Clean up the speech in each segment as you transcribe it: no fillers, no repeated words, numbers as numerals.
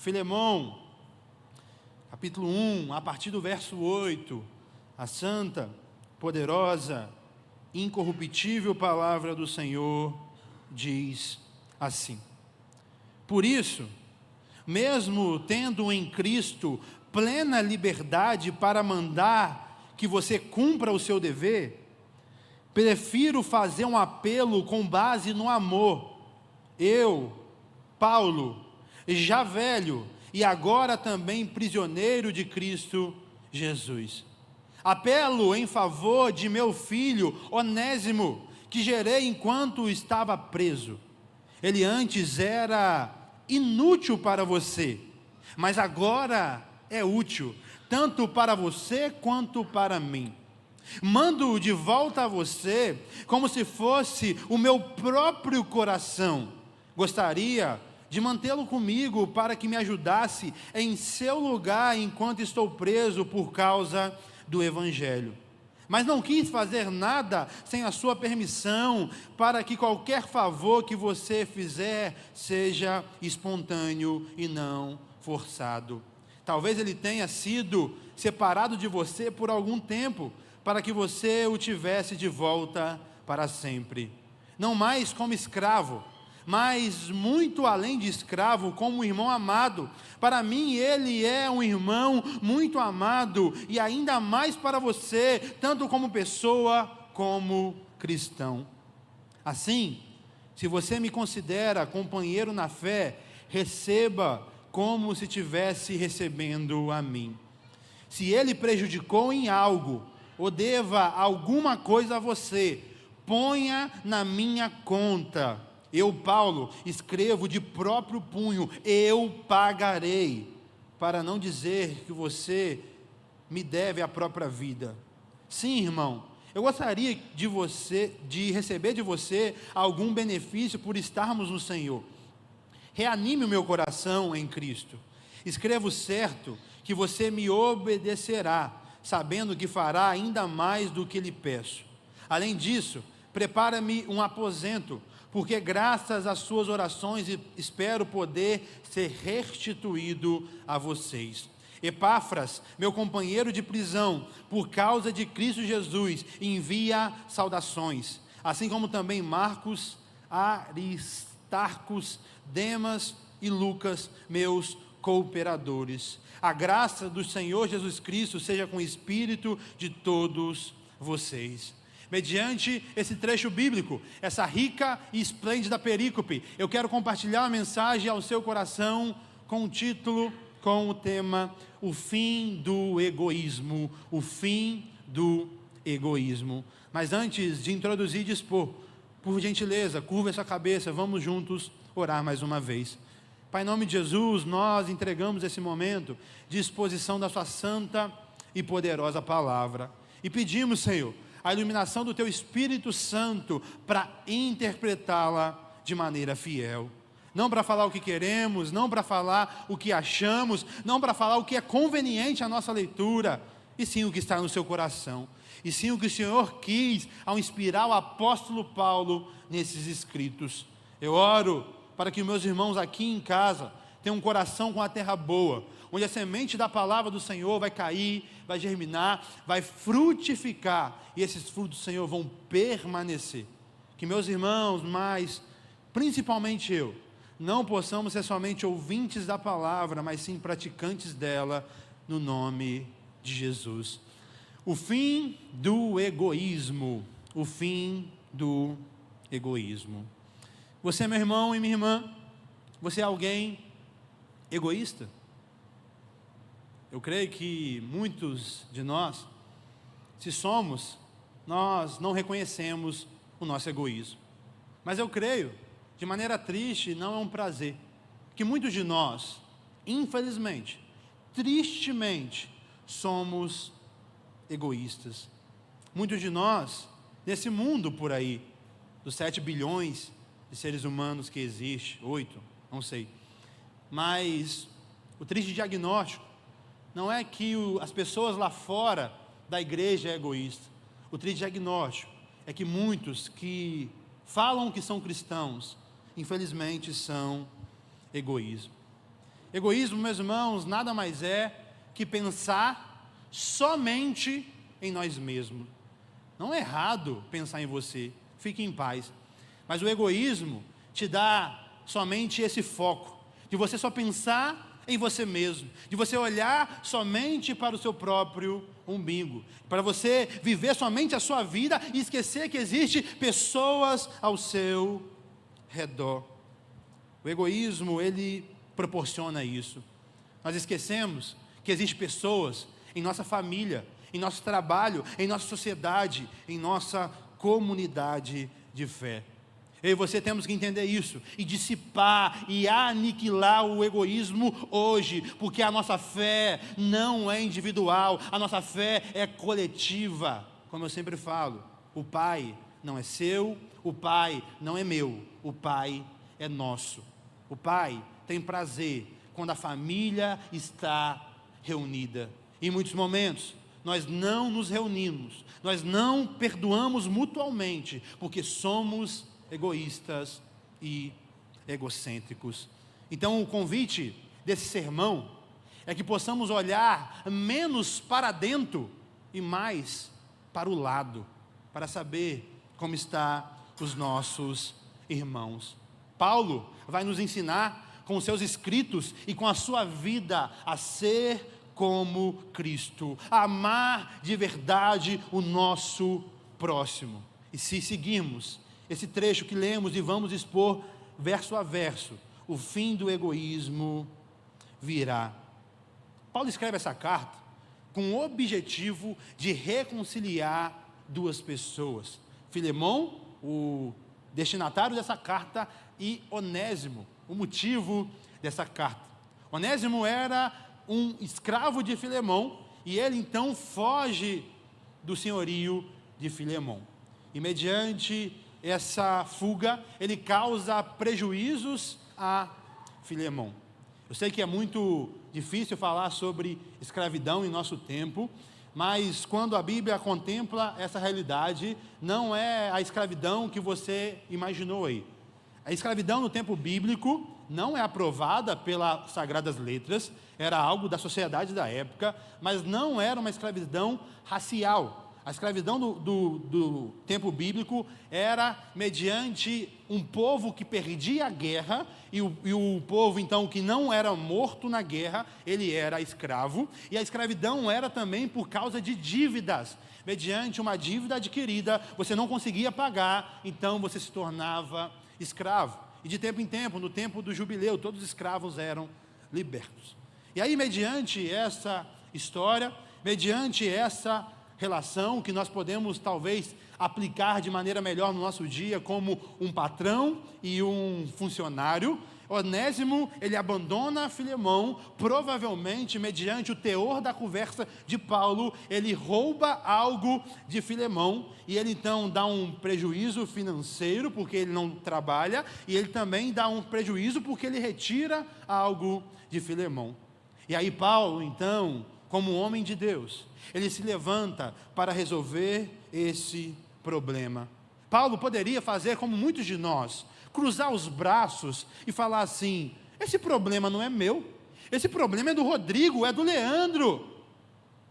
Filemão, capítulo 1, a partir do verso 8, a santa, poderosa, incorruptível palavra do Senhor diz assim: por isso, mesmo tendo em Cristo plena liberdade para mandar que você cumpra o seu dever, prefiro fazer um apelo com base no amor. Eu, Paulo, já velho e agora também prisioneiro de Cristo Jesus, apelo em favor de meu filho Onésimo, que gerei enquanto estava preso. Ele antes era inútil para você, mas agora é útil, tanto para você quanto para mim. Mando-o de volta a você, como se fosse o meu próprio coração. Gostaria de mantê-lo comigo para que me ajudasse em seu lugar enquanto estou preso por causa do Evangelho. Mas não quis fazer nada sem a sua permissão, para que qualquer favor que você fizer seja espontâneo e não forçado. Talvez ele tenha sido separado de você por algum tempo, para que você o tivesse de volta para sempre. Não mais como escravo, mas muito além de escravo, como um irmão amado. Para mim ele é um irmão muito amado, e ainda mais para você, tanto como pessoa como cristão. Assim, se você me considera companheiro na fé, receba como se estivesse recebendo a mim. Se ele prejudicou em algo, ou deva alguma coisa a você, ponha na minha conta. Eu, Paulo, escrevo de próprio punho, eu pagarei, para não dizer que você me deve a própria vida. Sim, irmão, eu gostaria de receber de você algum benefício por estarmos no Senhor. Reanime o meu coração em Cristo. Escrevo certo que você me obedecerá, sabendo que fará ainda mais do que lhe peço. Além disso, prepara-me um aposento, porque graças às suas orações espero poder ser restituído a vocês. Epáfras, meu companheiro de prisão, por causa de Cristo Jesus, envia saudações, assim como também Marcos, Aristarcos, Demas e Lucas, meus cooperadores. A graça do Senhor Jesus Cristo seja com o espírito de todos vocês. Mediante esse trecho bíblico, essa rica e esplêndida perícope, eu quero compartilhar uma mensagem ao seu coração com o título, com o tema: o fim do egoísmo. O fim do egoísmo. Mas antes de introduzir e de expor, por gentileza, curva essa cabeça, vamos juntos orar mais uma vez. Pai, em nome de Jesus, nós entregamos esse momento de exposição da sua santa e poderosa palavra, e pedimos, Senhor, a iluminação do Teu Espírito Santo para interpretá-la de maneira fiel. Não para falar o que queremos, não para falar o que achamos, não para falar o que é conveniente à nossa leitura, e sim o que está no seu coração, e sim o que o Senhor quis ao inspirar o apóstolo Paulo nesses escritos. Eu oro para que meus irmãos aqui em casa tenham um coração com a terra boa, onde a semente da palavra do Senhor vai cair, vai germinar, vai frutificar, e esses frutos do Senhor vão permanecer. Que meus irmãos, mas principalmente eu, não possamos ser somente ouvintes da palavra, mas sim praticantes dela, no nome de Jesus. O fim do egoísmo. O fim do egoísmo. Você, meu irmão e minha irmã, você é alguém egoísta? Eu creio que muitos de nós, se somos, nós não reconhecemos o nosso egoísmo. Mas eu creio, de maneira triste, não é um prazer, que muitos de nós, infelizmente, tristemente, somos egoístas. Muitos de nós, nesse mundo por aí, dos 7 bilhões de seres humanos que existe, 8, não sei, mas o triste diagnóstico não é que as pessoas lá fora da igreja é egoísta. O triste diagnóstico é que muitos que falam que são cristãos, infelizmente são egoístas. Egoísmo, meus irmãos, nada mais é que pensar somente em nós mesmos. Não é errado pensar em você, fique em paz. Mas o egoísmo te dá somente esse foco, de você só pensar em você mesmo, de você olhar somente para o seu próprio umbigo, para você viver somente a sua vida e esquecer que existem pessoas ao seu redor. O egoísmo, ele proporciona isso. Nós esquecemos que existem pessoas em nossa família, em nosso trabalho, em nossa sociedade, em nossa comunidade de fé. Eu e você temos que entender isso e dissipar e aniquilar o egoísmo hoje, porque a nossa fé não é individual, a nossa fé é coletiva. Como eu sempre falo, o Pai não é seu, o Pai não é meu, o Pai é nosso. O Pai tem prazer quando a família está reunida. Em muitos momentos, nós não nos reunimos, nós não perdoamos mutuamente, porque somos egoístas e egocêntricos. Então, o convite desse sermão é que possamos olhar menos para dentro e mais para o lado, para saber como estão os nossos irmãos. Paulo vai nos ensinar com os seus escritos e com a sua vida a ser como Cristo, a amar de verdade o nosso próximo. E se seguirmos esse trecho que lemos e vamos expor verso a verso, o fim do egoísmo virá. Paulo escreve essa carta com o objetivo de reconciliar duas pessoas: Filemão, o destinatário dessa carta, e Onésimo, o motivo dessa carta. Onésimo era um escravo de Filemão e ele então foge do senhorio de Filemão. E mediante essa fuga, ele causa prejuízos a Filemão. Eu sei que é muito difícil falar sobre escravidão em nosso tempo, mas quando a Bíblia contempla essa realidade, não é a escravidão que você imaginou aí. A escravidão no tempo bíblico não é aprovada pelas Sagradas Letras, era algo da sociedade da época, mas não era uma escravidão racial. A escravidão do tempo bíblico era mediante um povo que perdia a guerra, e o povo então que não era morto na guerra, ele era escravo, e a escravidão era também por causa de dívidas. Mediante uma dívida adquirida, você não conseguia pagar, então você se tornava escravo. E de tempo em tempo, no tempo do jubileu, todos os escravos eram libertos. E aí, mediante essa história, mediante essa relação que nós podemos talvez aplicar de maneira melhor no nosso dia, como um patrão e um funcionário, Onésimo, ele abandona Filemão, provavelmente mediante o teor da conversa de Paulo, ele rouba algo de Filemão, e ele então dá um prejuízo financeiro, porque ele não trabalha, e ele também dá um prejuízo porque ele retira algo de Filemão. E aí Paulo, então, como homem de Deus, ele se levanta para resolver esse problema. Paulo poderia fazer como muitos de nós, cruzar os braços e falar assim: esse problema não é meu, esse problema é do Rodrigo, é do Leandro,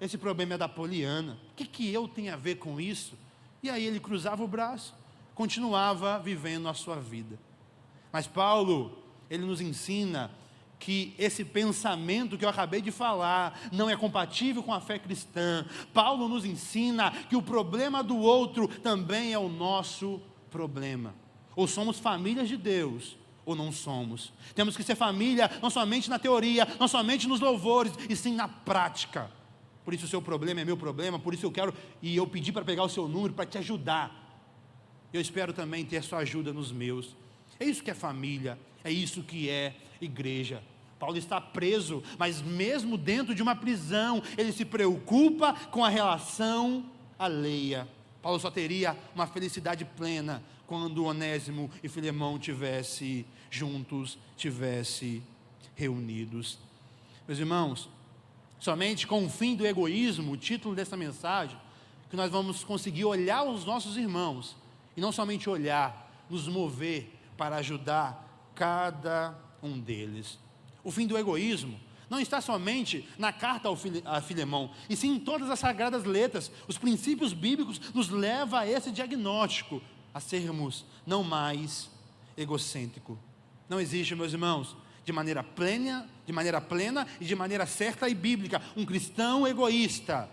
esse problema é da Poliana, o que eu tenho a ver com isso? E aí ele cruzava o braço, continuava vivendo a sua vida. Mas Paulo, ele nos ensina que esse pensamento que eu acabei de falar não é compatível com a fé cristã. Paulo nos ensina que o problema do outro também é o nosso problema. Ou somos famílias de Deus, ou não somos. Temos que ser família não somente na teoria, não somente nos louvores, e sim na prática. Por isso o seu problema é meu problema, por isso eu pedi para pegar o seu número para te ajudar. Eu espero também ter sua ajuda nos meus. É isso que é família, é isso que é igreja. Paulo está preso, mas mesmo dentro de uma prisão, ele se preocupa com a relação alheia. Paulo só teria uma felicidade plena quando Onésimo e Filemão tivessem juntos, tivessem reunidos. Meus irmãos, somente com o fim do egoísmo, o título dessa mensagem, que nós vamos conseguir olhar os nossos irmãos, e não somente olhar, nos mover para ajudar cada um deles. o fim do egoísmo, não está somente na carta a Filemão, e sim em todas as sagradas letras. Os princípios bíblicos nos levam a esse diagnóstico, a sermos não mais egocêntricos. Não existe, meus irmãos, de maneira plena e de maneira certa e bíblica, um cristão egoísta.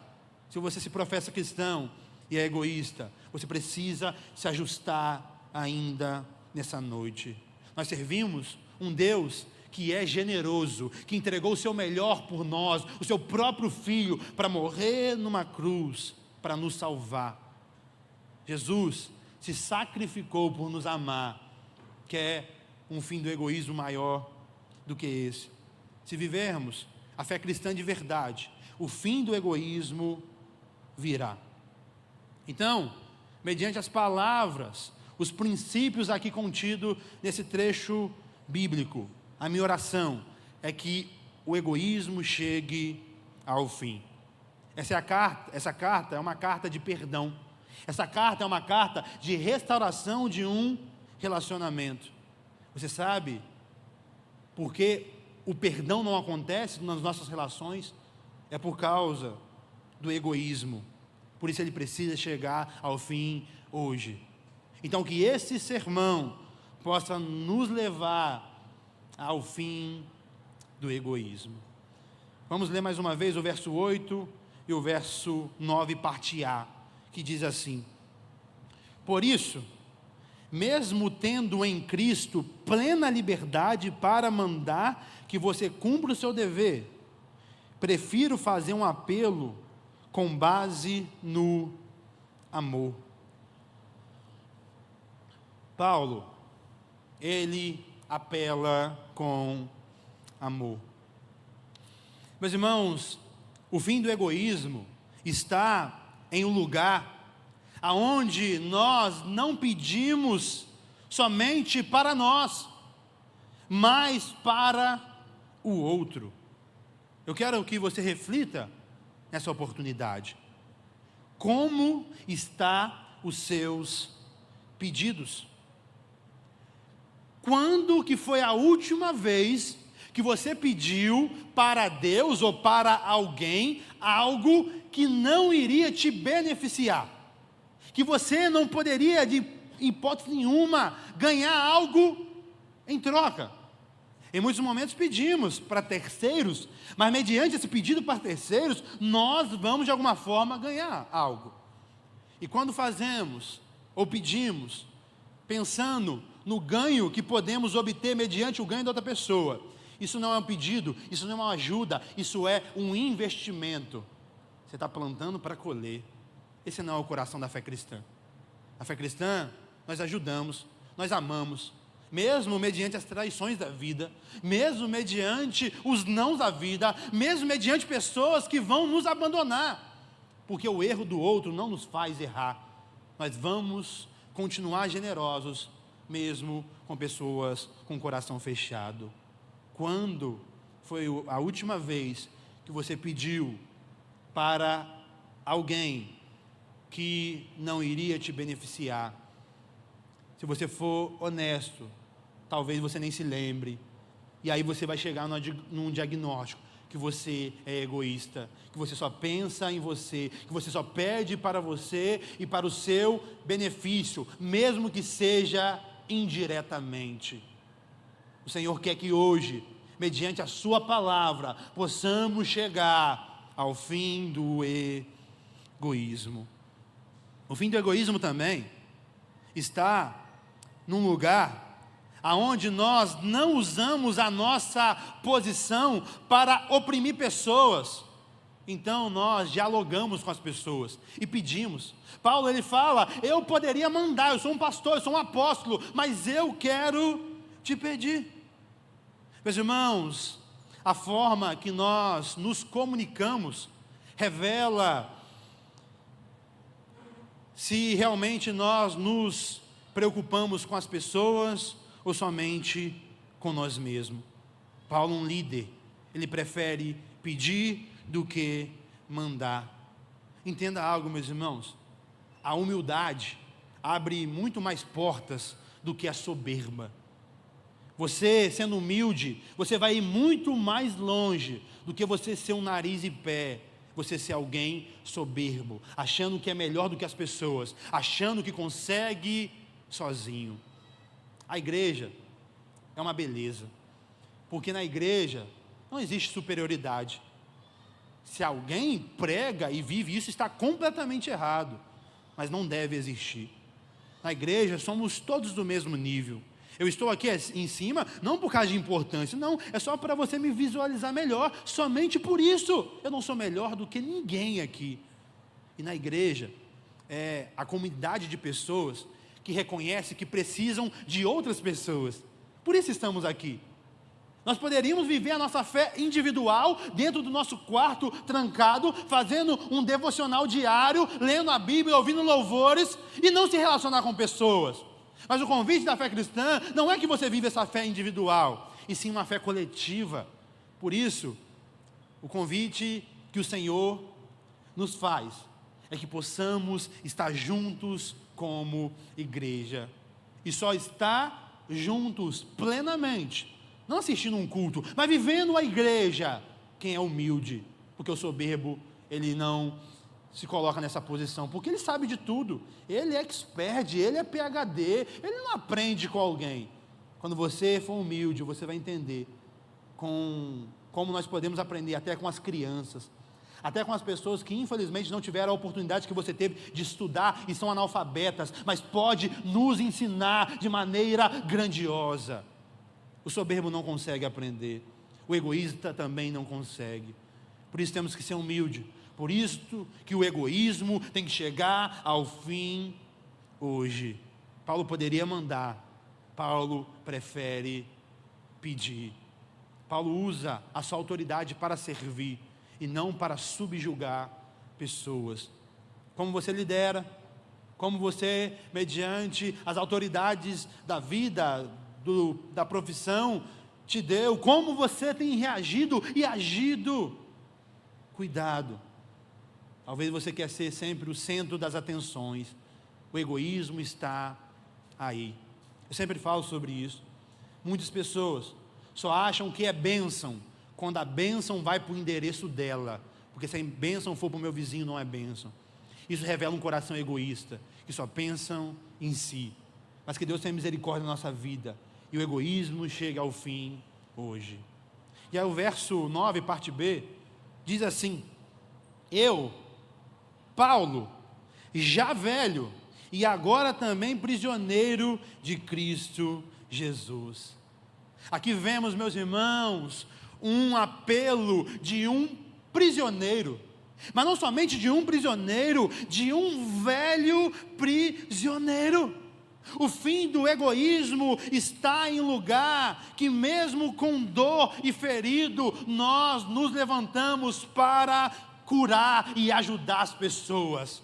Se você se professa cristão e é egoísta, você precisa se ajustar ainda nessa noite. Nós servimos um Deus que é generoso, que entregou o seu melhor por nós, o seu próprio Filho, para morrer numa cruz, para nos salvar. Jesus se sacrificou por nos amar, que é um fim do egoísmo maior do que esse. Se vivermos a fé cristã de verdade, o fim do egoísmo virá. Então, mediante as palavras, os princípios aqui contidos nesse trecho bíblico, a minha oração é que o egoísmo chegue ao fim. Essa carta é uma carta de perdão. Essa carta é uma carta de restauração de um relacionamento. Você sabe por que o perdão não acontece nas nossas relações? É por causa do egoísmo. Por isso ele precisa chegar ao fim hoje. Então que esse sermão possa nos levar ao fim do egoísmo. Vamos ler mais uma vez o verso 8 e o verso 9, parte A, que diz assim: por isso, mesmo tendo em Cristo plena liberdade para mandar que você cumpra o seu dever, prefiro fazer um apelo com base no amor. Paulo, ele apela com amor. Meus irmãos, o fim do egoísmo está em um lugar aonde nós não pedimos somente para nós, mas para o outro. Eu quero que você reflita nessa oportunidade. Como está os seus pedidos? Quando que foi a última vez que você pediu para Deus ou para alguém algo que não iria te beneficiar? Que você não poderia, de hipótese nenhuma, ganhar algo em troca? Em muitos momentos pedimos para terceiros, mas mediante esse pedido para terceiros, nós vamos de alguma forma ganhar algo. E quando fazemos ou pedimos, pensando no ganho que podemos obter mediante o ganho da outra pessoa, isso não é um pedido, isso não é uma ajuda, isso é um investimento. Você está plantando para colher. Esse não é o coração da fé cristã. A fé cristã, nós ajudamos, nós amamos, mesmo mediante as traições da vida, mesmo mediante os nãos da vida, mesmo mediante pessoas que vão nos abandonar, porque o erro do outro não nos faz errar. Nós vamos continuar generosos, mesmo com pessoas com o coração fechado. Quando foi a última vez que você pediu para alguém que não iria te beneficiar? Se você for honesto, talvez você nem se lembre, e aí você vai chegar num diagnóstico que você é egoísta, que você só pensa em você, que você só pede para você e para o seu benefício, mesmo que seja indiretamente. O Senhor quer que hoje, mediante a sua palavra, possamos chegar ao fim do egoísmo. O fim do egoísmo também está num lugar aonde nós não usamos a nossa posição para oprimir pessoas. Então nós dialogamos com as pessoas e pedimos. Paulo, ele fala: eu poderia mandar, eu sou um pastor, eu sou um apóstolo, mas eu quero te pedir. Meus irmãos, a forma que nós nos comunicamos revela se realmente nós nos preocupamos com as pessoas ou somente com nós mesmos. Paulo, um líder, ele prefere pedir do que mandar. Entenda algo, meus irmãos: a humildade abre muito mais portas do que a soberba. Você, sendo humilde, você vai ir muito mais longe do que você ser um nariz e pé, você ser alguém soberbo, achando que é melhor do que as pessoas, achando que consegue sozinho. A igreja é uma beleza, porque na igreja não existe superioridade. Se alguém prega e vive isso, está completamente errado, mas não deve existir. Na igreja somos todos do mesmo nível. Eu estou aqui em cima, não por causa de importância, não, é só para você me visualizar melhor, somente por isso. Eu não sou melhor do que ninguém aqui. E na igreja, é a comunidade de pessoas que reconhece que precisam de outras pessoas. Por isso estamos aqui. Nós poderíamos viver a nossa fé individual, dentro do nosso quarto trancado, fazendo um devocional diário, lendo a Bíblia, ouvindo louvores, e não se relacionar com pessoas. Mas o convite da fé cristã não é que você viva essa fé individual, e sim uma fé coletiva. Por isso, o convite que o Senhor nos faz é que possamos estar juntos como igreja. E só estar juntos plenamente, não assistindo um culto, mas vivendo a igreja, quem é humilde, porque o soberbo, ele não se coloca nessa posição, porque ele sabe de tudo, ele é expert, ele é PhD, ele não aprende com alguém. Quando você for humilde, você vai entender como nós podemos aprender até com as crianças, até com as pessoas que infelizmente não tiveram a oportunidade que você teve de estudar e são analfabetas, mas pode nos ensinar de maneira grandiosa. O soberbo não consegue aprender, o egoísta também não consegue, por isso temos que ser humildes. Por isso que o egoísmo tem que chegar ao fim hoje. Paulo poderia mandar, Paulo prefere pedir. Paulo usa a sua autoridade para servir e não para subjugar pessoas. Como você lidera, como você, mediante as autoridades da vida, da profissão, te deu, como você tem reagido e agido. Cuidado. Talvez você quer ser sempre o centro das atenções. O egoísmo está aí. Eu sempre falo sobre isso. Muitas pessoas só acham que é bênção quando a bênção vai para o endereço dela. Porque se a bênção for para o meu vizinho, não é bênção. Isso revela um coração egoísta, que só pensam em si. Mas que Deus tenha misericórdia na nossa vida. E o egoísmo chega ao fim hoje. E aí o verso 9, parte B, diz assim: eu, Paulo, já velho, e agora também prisioneiro de Cristo Jesus. Aqui vemos, meus irmãos, um apelo de um prisioneiro, mas não somente de um prisioneiro, de um velho prisioneiro. O fim do egoísmo está em lugar que mesmo com dor e ferido, nós nos levantamos para curar e ajudar as pessoas.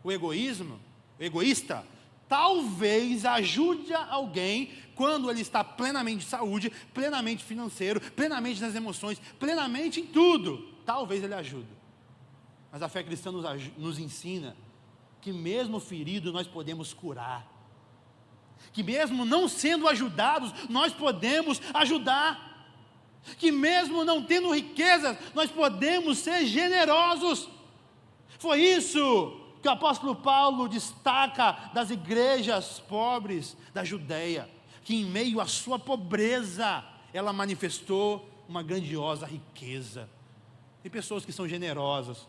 O egoísta, talvez ajude alguém quando ele está plenamente de saúde, plenamente financeiro, plenamente nas emoções, plenamente em tudo. Talvez ele ajude. Mas a fé cristã nos ensina que mesmo ferido nós podemos curar. Que mesmo não sendo ajudados, nós podemos ajudar. Que mesmo não tendo riquezas, nós podemos ser generosos. Foi isso que o apóstolo Paulo destaca das igrejas pobres da Judéia, que em meio à sua pobreza, ela manifestou uma grandiosa riqueza. Tem pessoas que são generosas,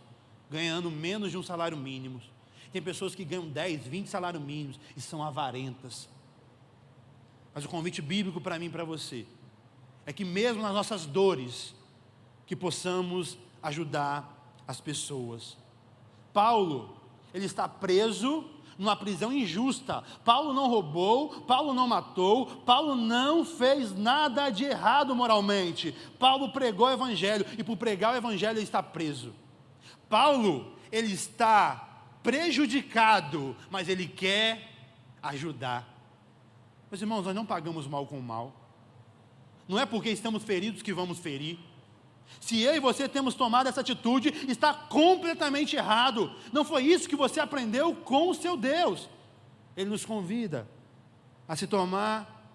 ganhando menos de um salário mínimo. Tem pessoas que ganham 10, 20 salários mínimos e são avarentas. Mas o convite bíblico para mim e para você é que mesmo nas nossas dores, que possamos ajudar as pessoas. Paulo, ele está preso numa prisão injusta. Paulo não roubou, Paulo não matou, Paulo não fez nada de errado moralmente. Paulo pregou o evangelho, e por pregar o evangelho ele está preso. Paulo, ele está prejudicado, mas ele quer ajudar. Meus irmãos, nós não pagamos mal com mal. Não é porque estamos feridos que vamos ferir. Se eu e você temos tomado essa atitude, está completamente errado. Não foi isso que você aprendeu com o seu Deus. Ele nos convida a se tomar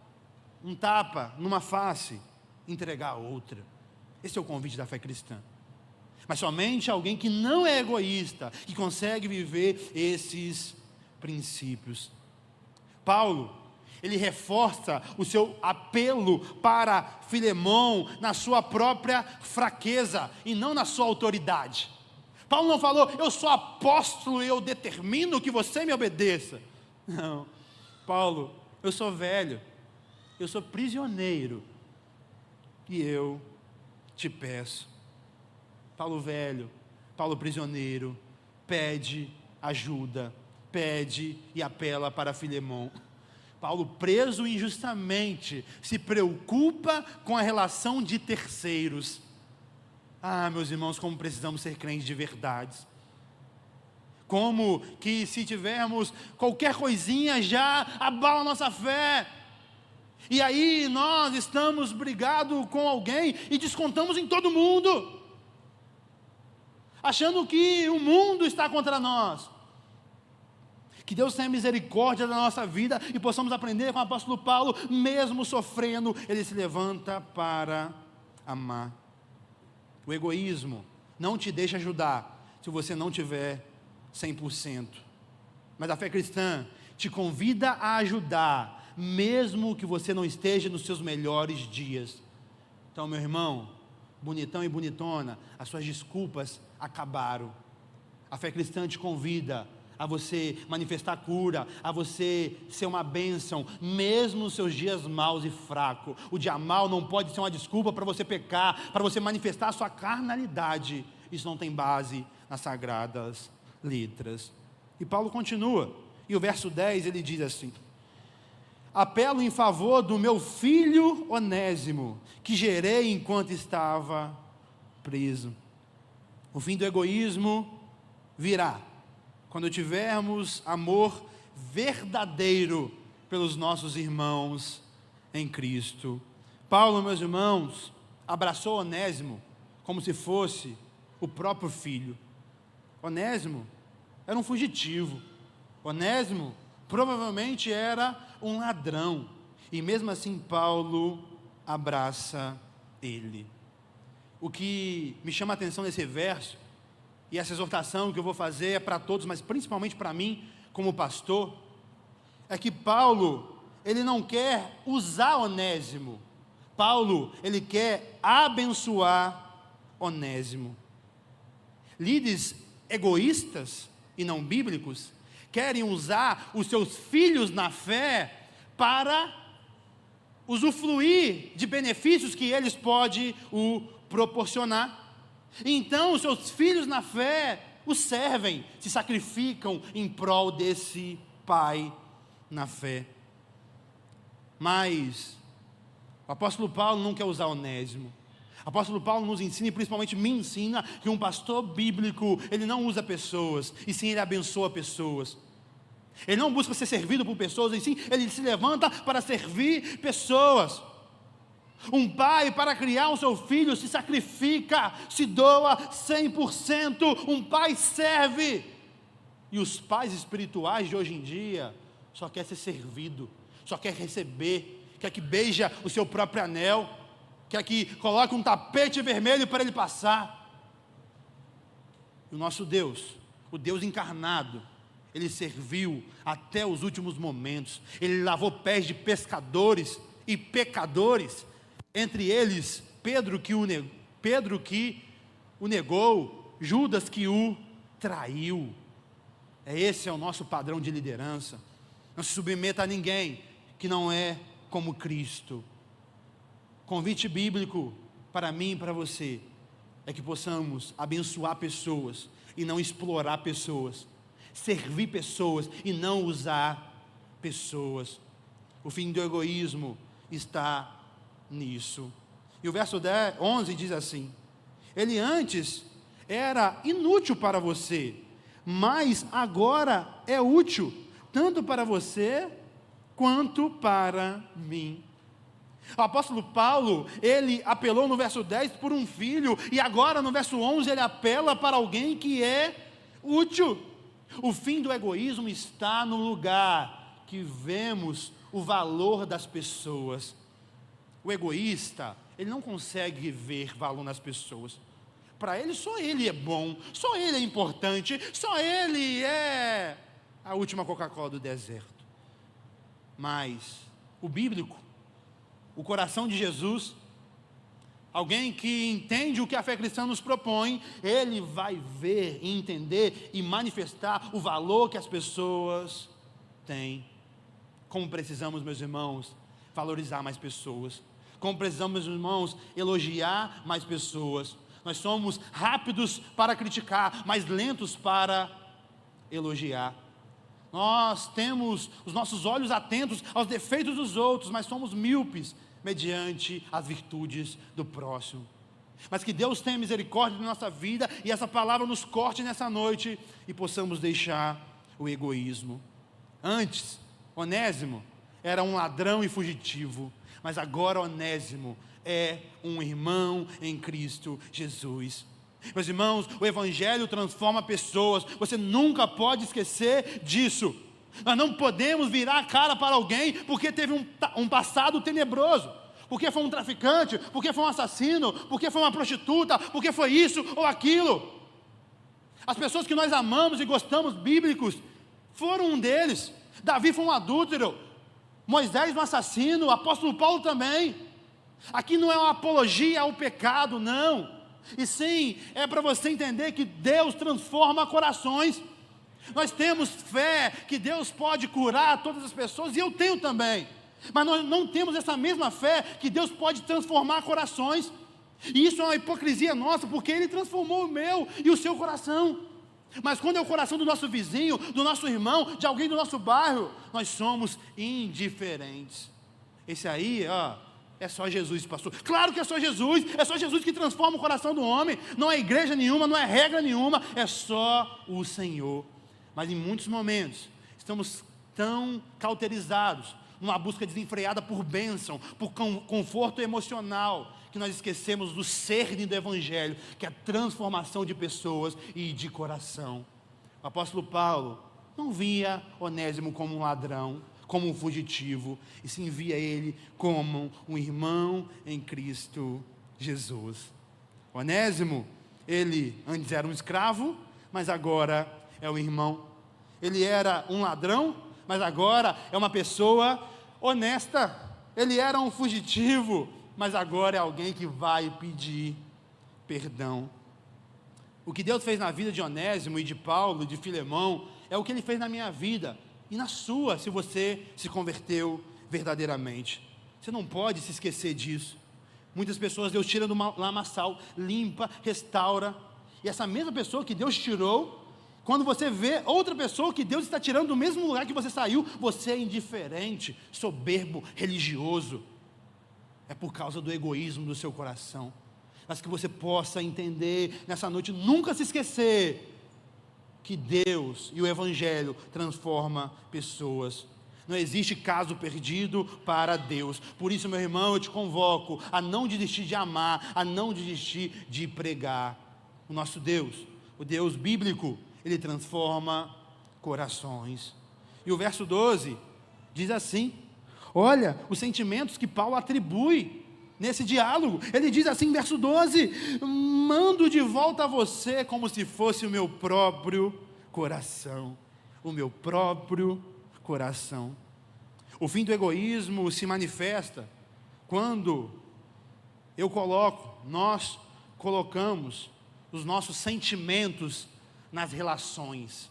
um tapa numa face, entregar a outra. Esse é o convite da fé cristã. Mas somente alguém que não é egoísta, que consegue viver esses princípios. Paulo, ele reforça o seu apelo para Filemão na sua própria fraqueza e não na sua autoridade. Paulo não falou, eu sou apóstolo e eu determino que você me obedeça. Não, Paulo, eu sou velho, eu sou prisioneiro e eu te peço. Paulo velho, Paulo prisioneiro, pede ajuda, pede e apela para Filemão. Paulo, preso injustamente, se preocupa com a relação de terceiros. Ah, meus irmãos, como precisamos ser crentes de verdade. Como que se tivermos qualquer coisinha já abala a nossa fé. E aí nós estamos brigados com alguém e descontamos em todo mundo, achando que o mundo está contra nós. Que Deus tenha misericórdia da nossa vida e possamos aprender com o apóstolo Paulo, mesmo sofrendo, ele se levanta para amar. O egoísmo não te deixa ajudar se você não tiver 100%. Mas a fé cristã te convida a ajudar, mesmo que você não esteja nos seus melhores dias. Então, meu irmão, bonitão e bonitona, as suas desculpas acabaram. A fé cristã te convida a você manifestar cura, a você ser uma bênção, mesmo nos seus dias maus e fracos. O dia mau não pode ser uma desculpa para você pecar, para você manifestar a sua carnalidade. Isso não tem base nas sagradas letras. E Paulo continua, e o verso 10 ele diz assim: apelo em favor do meu filho Onésimo, que gerei enquanto estava preso. O fim do egoísmo virá quando tivermos amor verdadeiro pelos nossos irmãos em Cristo. Paulo, meus irmãos, abraçou Onésimo como se fosse o próprio filho. Onésimo era um fugitivo. Onésimo provavelmente era um ladrão. E mesmo assim Paulo abraça ele. O que me chama a atenção nesse verso, e essa exortação que eu vou fazer é para todos, mas principalmente para mim, como pastor, é que Paulo, ele não quer usar Onésimo. Paulo, ele quer abençoar Onésimo. Líderes egoístas e não bíblicos querem usar os seus filhos na fé para usufruir de benefícios que eles podem o proporcionar. Então os seus filhos na fé o servem, se sacrificam em prol desse pai na fé. Mas o apóstolo Paulo não quer usar Onésimo. O apóstolo Paulo nos ensina, e principalmente me ensina, que um pastor bíblico, ele não usa pessoas, e sim ele abençoa pessoas. Ele não busca ser servido por pessoas, e sim ele se levanta para servir pessoas. Um pai, para criar o seu filho, se sacrifica, se doa 100%. Um pai serve. E os pais espirituais de hoje em dia só quer ser servido, só quer receber, quer que beija o seu próprio anel, quer que coloque um tapete vermelho para ele passar. E o nosso Deus, o Deus encarnado, ele serviu até os últimos momentos. Ele lavou pés de pescadores e pecadores, entre eles Pedro que o negou, Judas que o traiu. Esse é o nosso padrão de liderança. Não se submeta a ninguém que não é como Cristo. Convite bíblico para mim e para você é que possamos abençoar pessoas e não explorar pessoas, servir pessoas e não usar pessoas. O fim do egoísmo está nisso. E o verso 11 diz assim: ele antes era inútil para você, mas agora é útil, tanto para você quanto para mim. O apóstolo Paulo, ele apelou no verso 10 por um filho, e agora no verso 11 ele apela para alguém que é útil. O fim do egoísmo está no lugar que vemos o valor das pessoas. o egoísta, ele não consegue ver valor nas pessoas. Para ele, só ele é bom, só ele é importante, só ele é a última Coca-Cola do deserto. Mas o bíblico, o coração de Jesus, alguém que entende o que a fé cristã nos propõe, ele vai ver, entender e manifestar o valor que as pessoas têm. Como precisamos, meus irmãos, valorizar mais pessoas. Como precisamos, meus irmãos, elogiar mais pessoas. Nós somos rápidos para criticar, mas lentos para elogiar. Nós temos os nossos olhos atentos aos defeitos dos outros, mas somos míopes mediante as virtudes do próximo. Mas que Deus tenha misericórdia na nossa vida e essa palavra nos corte nessa noite e possamos deixar o egoísmo. Antes, Onésimo era um ladrão e fugitivo, mas agora Onésimo é um irmão em Cristo Jesus. Meus irmãos, o Evangelho transforma pessoas, você nunca pode esquecer disso. Nós não podemos virar a cara para alguém porque teve um passado tenebroso, porque foi um traficante, porque foi um assassino, porque foi uma prostituta, porque foi isso ou aquilo. As pessoas que nós amamos e gostamos bíblicos foram um deles. Davi foi um adúltero, Moisés um assassino, o apóstolo Paulo também. Aqui não é uma apologia ao pecado, não. E sim, é para você entender que Deus transforma corações. Nós temos fé que Deus pode curar todas as pessoas, e eu tenho também. Mas nós não temos essa mesma fé que Deus pode transformar corações. E isso é uma hipocrisia nossa, porque Ele transformou o meu e o seu coração. Mas quando é o coração do nosso vizinho, do nosso irmão, de alguém do nosso bairro, nós somos indiferentes. Esse aí, é só Jesus, pastor. Claro que é só Jesus que transforma o coração do homem. Não é igreja nenhuma, não é regra nenhuma, é só o Senhor. Mas em muitos momentos, estamos tão cauterizados, numa busca desenfreada por bênção, por conforto emocional, que nós esquecemos do cerne do Evangelho, que é a transformação de pessoas e de coração. O apóstolo Paulo não via Onésimo como um ladrão, como um fugitivo, e sim via ele como um irmão em Cristo Jesus. Onésimo, ele antes era um escravo, mas agora é um irmão. Ele era um ladrão, mas agora é uma pessoa honesta. Ele era um fugitivo, mas agora é alguém que vai pedir perdão. O que Deus fez na vida de Onésimo e de Paulo e de Filemão é o que Ele fez na minha vida e na sua, se você se converteu verdadeiramente. Você não pode se esquecer disso. Muitas pessoas Deus tira do lamaçal, limpa, restaura, e essa mesma pessoa que Deus tirou, quando você vê outra pessoa que Deus está tirando do mesmo lugar que você saiu, você é indiferente, soberbo, religioso. É por causa do egoísmo do seu coração. Mas que você possa entender nessa noite, nunca se esquecer que Deus e o Evangelho transforma pessoas. Não existe caso perdido para Deus. Por isso, meu irmão, eu te convoco a não desistir de amar, a não desistir de pregar. O nosso Deus, o Deus bíblico, Ele transforma corações. E o verso 12 diz assim: olha os sentimentos que Paulo atribui nesse diálogo. Ele diz assim, verso 12: mando de volta a você como se fosse o meu próprio coração. O meu próprio coração. O fim do egoísmo se manifesta quando nós colocamos os nossos sentimentos nas relações.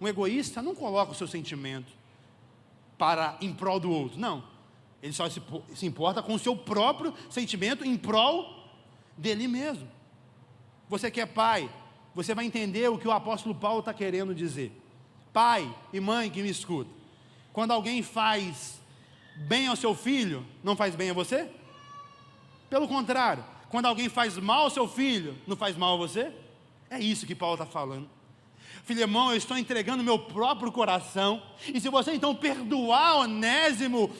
Um egoísta não coloca o seu sentimento em prol do outro, não. Ele só se importa com o seu próprio sentimento em prol dele mesmo. Você que é pai, você vai entender o que o apóstolo Paulo está querendo dizer. Pai e mãe que me escuta, quando alguém faz bem ao seu filho, não faz bem a você? Pelo contrário, quando alguém faz mal ao seu filho, não faz mal a você? É isso que Paulo está falando. Filemão, eu estou entregando meu próprio coração, e se você então perdoar Onésimo,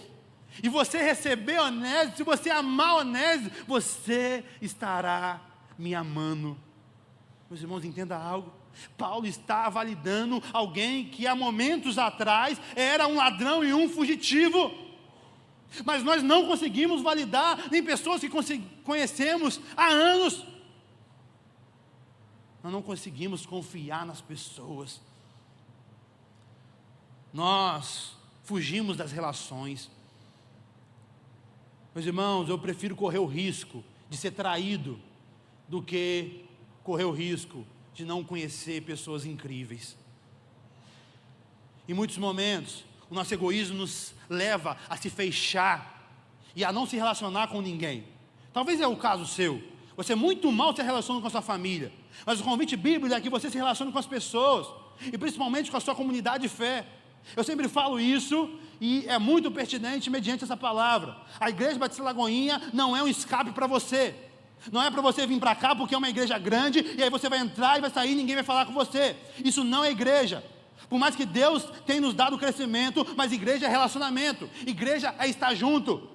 e você receber Onésimo, se você amar Onésimo, você estará me amando. Meus irmãos, entenda algo. Paulo está validando alguém que há momentos atrás era um ladrão e um fugitivo. mas nós não conseguimos validar nem pessoas que conhecemos há anos. Nós não conseguimos confiar nas pessoas. Nós fugimos das relações. Meus irmãos, eu prefiro correr o risco de ser traído do que correr o risco de não conhecer pessoas incríveis. Em muitos momentos, o nosso egoísmo nos leva a se fechar e a não se relacionar com ninguém. Talvez é o caso seu. Você muito mal se relaciona com a sua família, mas o convite bíblico é que você se relacione com as pessoas, e principalmente com a sua comunidade de fé. Eu sempre falo isso, e é muito pertinente mediante essa palavra. A Igreja Batista Lagoinha não é um escape para você. Não é para você vir para cá porque é uma igreja grande, e aí você vai entrar e vai sair e ninguém vai falar com você. Isso não é igreja. Por mais que Deus tenha nos dado crescimento, mas igreja é relacionamento, igreja é estar junto.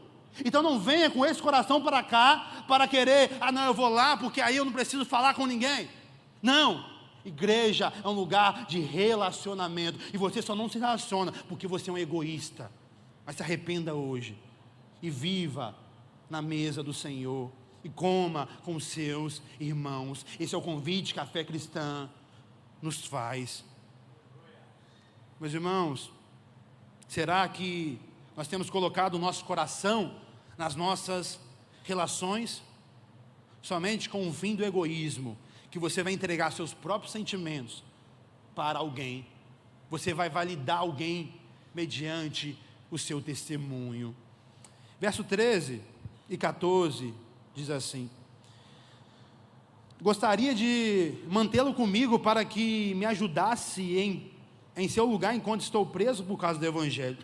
Então não venha com esse coração para cá, para querer, não, eu vou lá porque aí eu não preciso falar com ninguém. Não, igreja é um lugar de relacionamento, e você só não se relaciona porque você é um egoísta. Mas se arrependa hoje, e viva na mesa do Senhor, e coma com os seus irmãos. Esse é o convite que a fé cristã nos faz. Meus irmãos, será que nós temos colocado o nosso coração nas nossas relações? Somente com o fim do egoísmo, que você vai entregar seus próprios sentimentos para alguém. Você vai validar alguém mediante o seu testemunho. Verso 13 e 14 diz assim: gostaria de mantê-lo comigo para que me ajudasse em seu lugar enquanto estou preso por causa do Evangelho,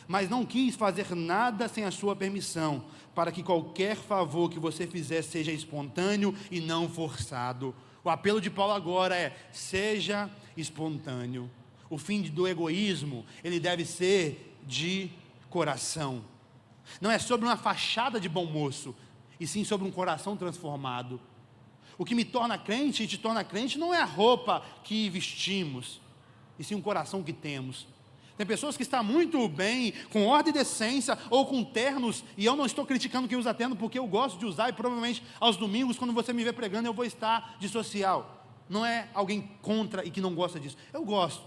mas não quis fazer nada sem a sua permissão, para que qualquer favor que você fizer seja espontâneo e não forçado. O apelo de Paulo agora é: seja espontâneo. O fim do egoísmo, ele deve ser de coração. Não é sobre uma fachada de bom moço, e sim sobre um coração transformado. O que me torna crente e te torna crente não é a roupa que vestimos, e sim um coração que temos. Tem pessoas que estão muito bem, com ordem e decência, ou com ternos, e eu não estou criticando quem usa terno, porque eu gosto de usar, e provavelmente aos domingos, quando você me vê pregando, eu vou estar de social. Não é alguém contra e que não gosta disso. Eu gosto,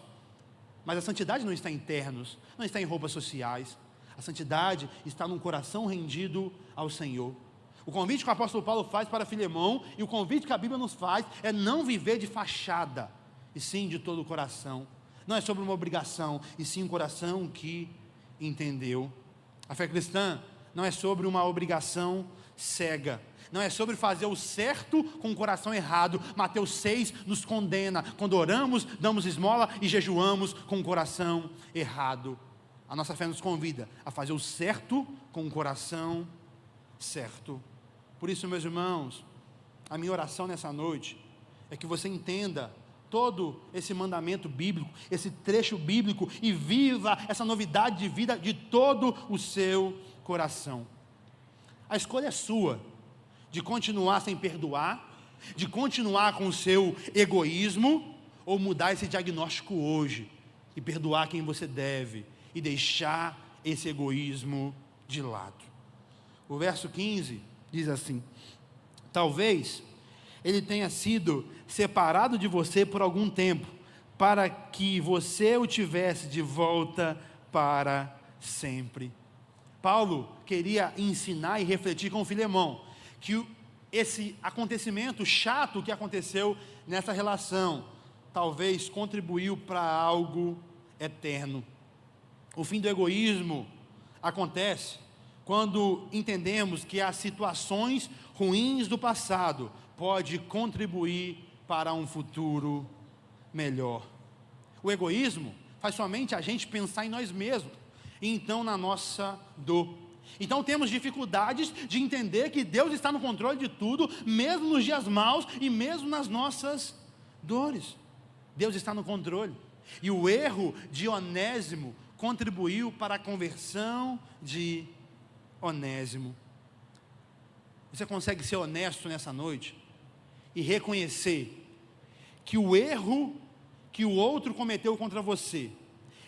mas a santidade não está em ternos, não está em roupas sociais. A santidade está num coração rendido ao Senhor. O convite que o apóstolo Paulo faz para Filemão, e o convite que a Bíblia nos faz, é não viver de fachada, e sim de todo o coração. Não é sobre uma obrigação, e sim um coração que entendeu. A fé cristã não é sobre uma obrigação cega, não é sobre fazer o certo com o coração errado. Mateus 6 nos condena, quando oramos, damos esmola e jejuamos com o coração errado. A nossa fé nos convida a fazer o certo com o coração certo. Por isso, meus irmãos, a minha oração nessa noite é que você entenda todo esse mandamento bíblico, esse trecho bíblico, e viva essa novidade de vida de todo o seu coração. A escolha é sua, de continuar sem perdoar, de continuar com o seu egoísmo, ou mudar esse diagnóstico hoje, e perdoar quem você deve, e deixar esse egoísmo de lado. O verso 15 diz assim: talvez ele tenha sido separado de você por algum tempo, para que você o tivesse de volta para sempre. Paulo queria ensinar e refletir com Filemão que esse acontecimento chato que aconteceu nessa relação, talvez contribuiu para algo eterno. O fim do egoísmo acontece quando entendemos que as situações ruins do passado pode contribuir para um futuro melhor. O egoísmo faz somente a gente pensar em nós mesmos, e então na nossa dor. Então temos dificuldades de entender que Deus está no controle de tudo, mesmo nos dias maus e mesmo nas nossas dores. Deus está no controle. E o erro de Onésimo contribuiu para a conversão de Onésimo. Você consegue ser honesto nessa noite e reconhecer que o erro que o outro cometeu contra você,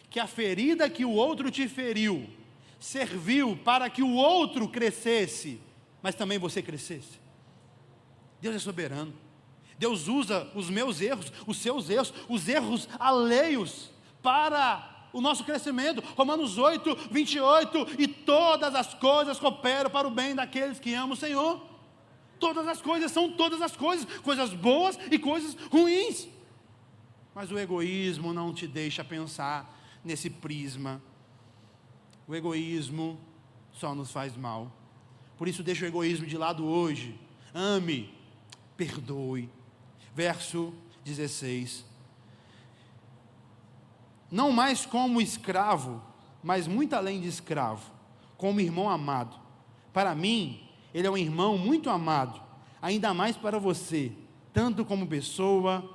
que a ferida que o outro te feriu, serviu para que o outro crescesse, mas também você crescesse. Deus é soberano. Deus usa os meus erros, os seus erros, os erros alheios para o nosso crescimento. Romanos 8, 28, e todas as coisas cooperam para o bem daqueles que amam o Senhor. Todas as coisas são todas as coisas, coisas boas e coisas ruins. Mas o egoísmo não te deixa pensar nesse prisma. O egoísmo só nos faz mal. Por isso deixa o egoísmo de lado hoje. Ame, perdoe. Verso 16. Não mais como escravo, mas muito além de escravo, como irmão amado. Para mim, ele é um irmão muito amado, ainda mais para você, tanto como pessoa,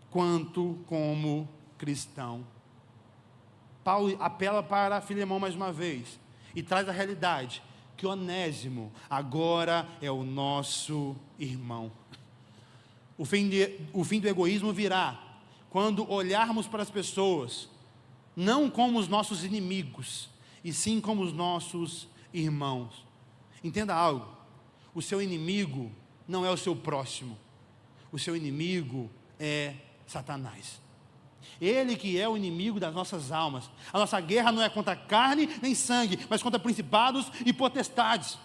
quanto como cristão. Paulo apela para Filemão mais uma vez, e traz a realidade, que Onésimo agora é o nosso irmão. O fim do egoísmo virá quando olharmos para as pessoas, não como os nossos inimigos, e sim como os nossos irmãos. Entenda algo, o seu inimigo não é o seu próximo, o seu inimigo é Satanás. Ele que é o inimigo das nossas almas. A nossa guerra não é contra carne nem sangue, mas contra principados e potestades.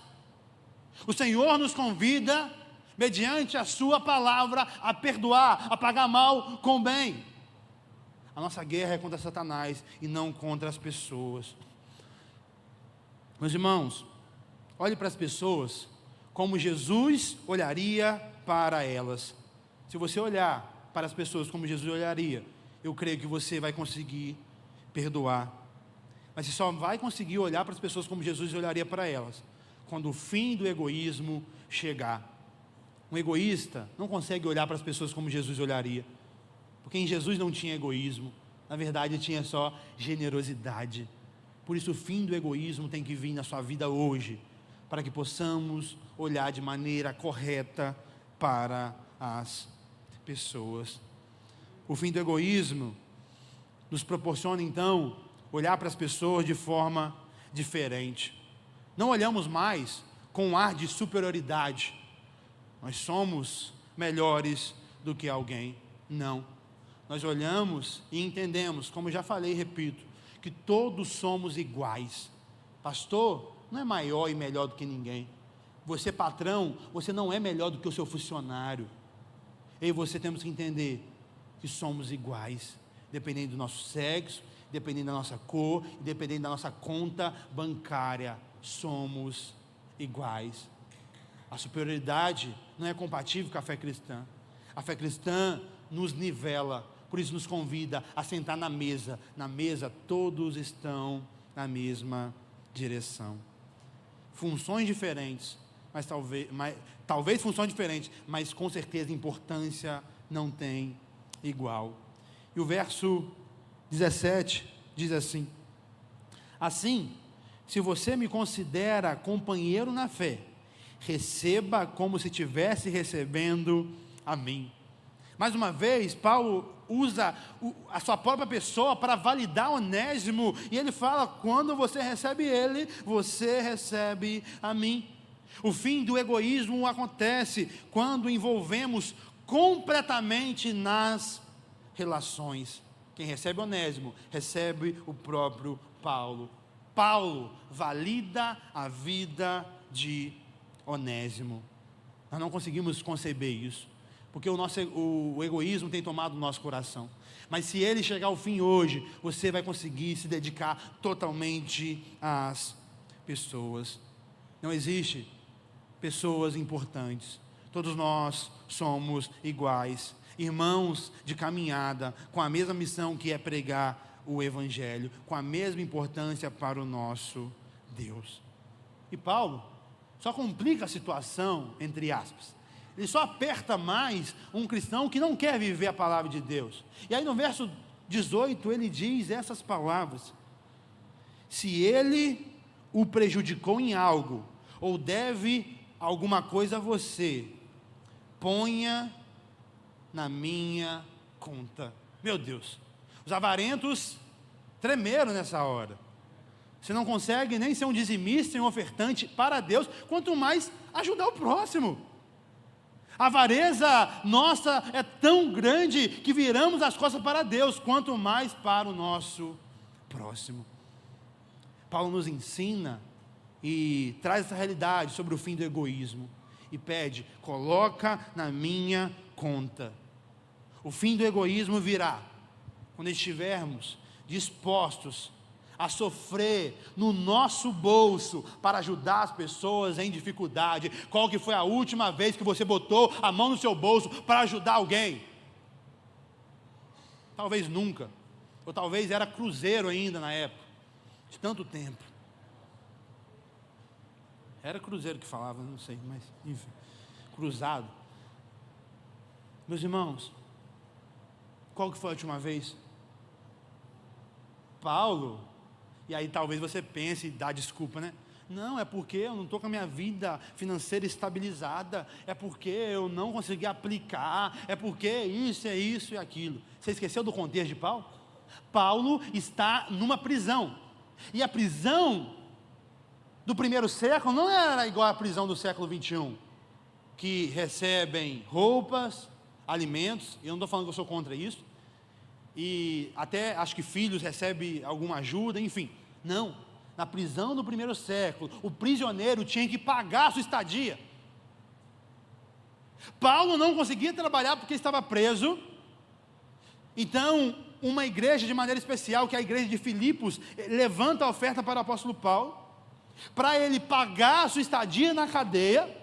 O Senhor nos convida, mediante a sua palavra, a perdoar, a pagar mal com bem. A nossa guerra é contra Satanás e não contra as pessoas. Meus irmãos, olhe para as pessoas como Jesus olharia para elas. Se você olhar para as pessoas como Jesus olharia, eu creio que você vai conseguir perdoar. Mas você só vai conseguir olhar para as pessoas como Jesus olharia para elas quando o fim do egoísmo chegar. Um egoísta não consegue olhar para as pessoas como Jesus olharia, porque em Jesus não tinha egoísmo, na verdade tinha só generosidade. Por isso o fim do egoísmo tem que vir na sua vida hoje, para que possamos olhar de maneira correta para as pessoas. O fim do egoísmo nos proporciona então olhar para as pessoas de forma diferente. Não olhamos mais com um ar de superioridade. Nós somos melhores do que alguém. Não. Nós olhamos e entendemos, como já falei e repito, que todos somos iguais. Pastor não é maior e melhor do que ninguém. Você, patrão, você não é melhor do que o seu funcionário. Eu e você temos que entender que somos iguais, dependendo do nosso sexo, dependendo da nossa cor, dependendo da nossa conta bancária. Somos iguais. A superioridade não é compatível com a fé cristã. A fé cristã nos nivela, por isso nos convida a sentar na mesa. Na mesa todos estão na mesma direção. Funções diferentes, talvez funções diferentes, mas com certeza importância não tem igual. E o verso 17 diz assim: assim, se você me considera companheiro na fé, receba como se estivesse recebendo a mim. Mais uma vez, Paulo usa a sua própria pessoa para validar Onésimo, e ele fala: quando você recebe ele, você recebe a mim. O fim do egoísmo acontece quando envolvemos completamente nas relações. Quem recebe Onésimo, recebe o próprio Paulo. Paulo valida a vida de Onésimo. Nós não conseguimos conceber isso, porque o egoísmo tem tomado o nosso coração. Mas se ele chegar ao fim hoje, você vai conseguir se dedicar totalmente às pessoas. Não existe pessoas importantes. Todos nós somos iguais, irmãos de caminhada, com a mesma missão, que é pregar o Evangelho, com a mesma importância para o nosso Deus. E Paulo só complica a situação, entre aspas. Ele só aperta mais um cristão que não quer viver a palavra de Deus. E aí no verso 18 ele diz essas palavras: se ele o prejudicou em algo, ou deve alguma coisa a você, ponha na minha conta. Meu Deus, os avarentos tremeram nessa hora. Você não consegue nem ser um dizimista e um ofertante para Deus, quanto mais ajudar o próximo. A avareza nossa é tão grande que viramos as costas para Deus, quanto mais para o nosso próximo. Paulo nos ensina e traz essa realidade sobre o fim do egoísmo e pede: coloca na minha conta. O fim do egoísmo virá quando estivermos dispostos a sofrer no nosso bolso para ajudar as pessoas em dificuldade. Qual que foi a última vez que você botou a mão no seu bolso para ajudar alguém? Talvez nunca, ou talvez era cruzeiro ainda na época, de tanto tempo. Era cruzeiro que falava, não sei, mas enfim, cruzado. Meus irmãos, qual que foi a última vez? Paulo, e aí talvez você pense e dá desculpa, né? Não, é porque eu não estou com a minha vida financeira estabilizada, é porque eu não consegui aplicar, é porque isso e aquilo. Você esqueceu do contexto de Paulo? Paulo está numa prisão, e a prisão do primeiro século não era igual à prisão do século 21, que recebem roupas, alimentos. Eu não estou falando que eu sou contra isso, e até acho que filhos recebem alguma ajuda, enfim. Não, na prisão do primeiro século, o prisioneiro tinha que pagar a sua estadia. Paulo não conseguia trabalhar porque estava preso. Então, uma igreja de maneira especial, que é a igreja de Filipos, levanta a oferta para o apóstolo Paulo, para ele pagar a sua estadia na cadeia,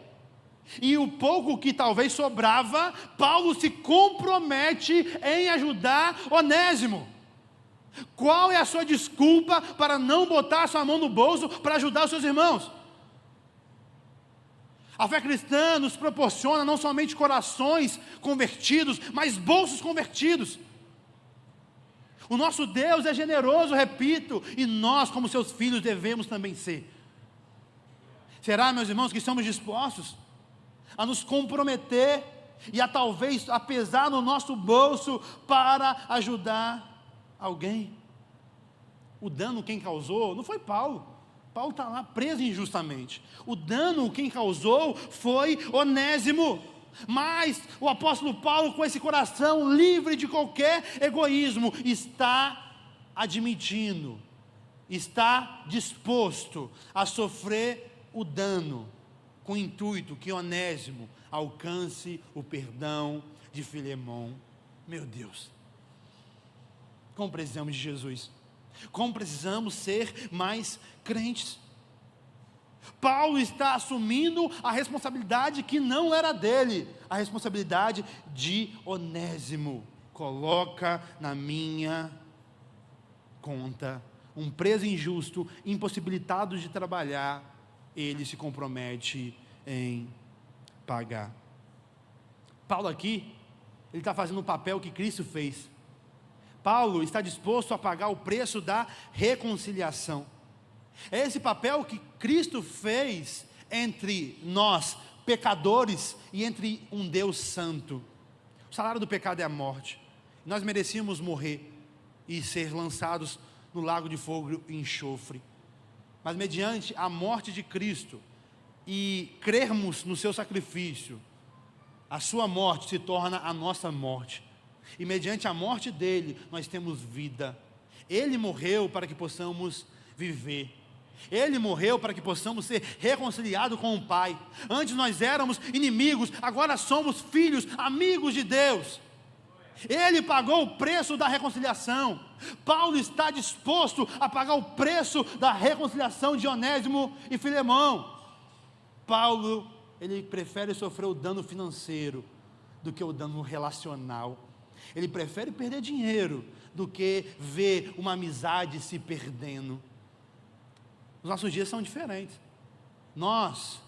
e o pouco que talvez sobrava, Paulo se compromete em ajudar Onésimo. Qual é a sua desculpa para não botar a sua mão no bolso para ajudar os seus irmãos? A fé cristã nos proporciona não somente corações convertidos, mas bolsos convertidos. O nosso Deus é generoso, repito, e nós, como seus filhos, devemos também ser. Será, meus irmãos, que estamos dispostos a nos comprometer e a talvez a pesar no nosso bolso para ajudar alguém? O dano quem causou não foi Paulo. Paulo está lá preso injustamente. O dano quem causou foi Onésimo. Mas o apóstolo Paulo, com esse coração livre de qualquer egoísmo, está admitindo, está disposto a sofrer o dano, com o intuito que Onésimo alcance o perdão de Filemão. Meu Deus, como precisamos de Jesus, como precisamos ser mais crentes. Paulo está assumindo a responsabilidade que não era dele, a responsabilidade de Onésimo. Coloca na minha conta. Um preso injusto, impossibilitado de trabalhar, ele se compromete em pagar. Paulo aqui, ele está fazendo o papel que Cristo fez. Paulo está disposto a pagar o preço da reconciliação. É esse papel que Cristo fez entre nós, pecadores, e entre um Deus santo. O salário do pecado é a morte. Nós merecíamos morrer e ser lançados no lago de fogo e enxofre. Mas mediante a morte de Cristo e crermos no seu sacrifício, a sua morte se torna a nossa morte. E mediante a morte dele, nós temos vida. Ele morreu para que possamos viver. Ele morreu para que possamos ser reconciliados com o Pai. Antes nós éramos inimigos, agora somos filhos, amigos de Deus. Ele pagou o preço da reconciliação. Paulo está disposto a pagar o preço da reconciliação de Onésimo e Filemão. Paulo, ele prefere sofrer o dano financeiro do que o dano relacional. Ele prefere perder dinheiro do que ver uma amizade se perdendo. Os nossos dias são diferentes. Nós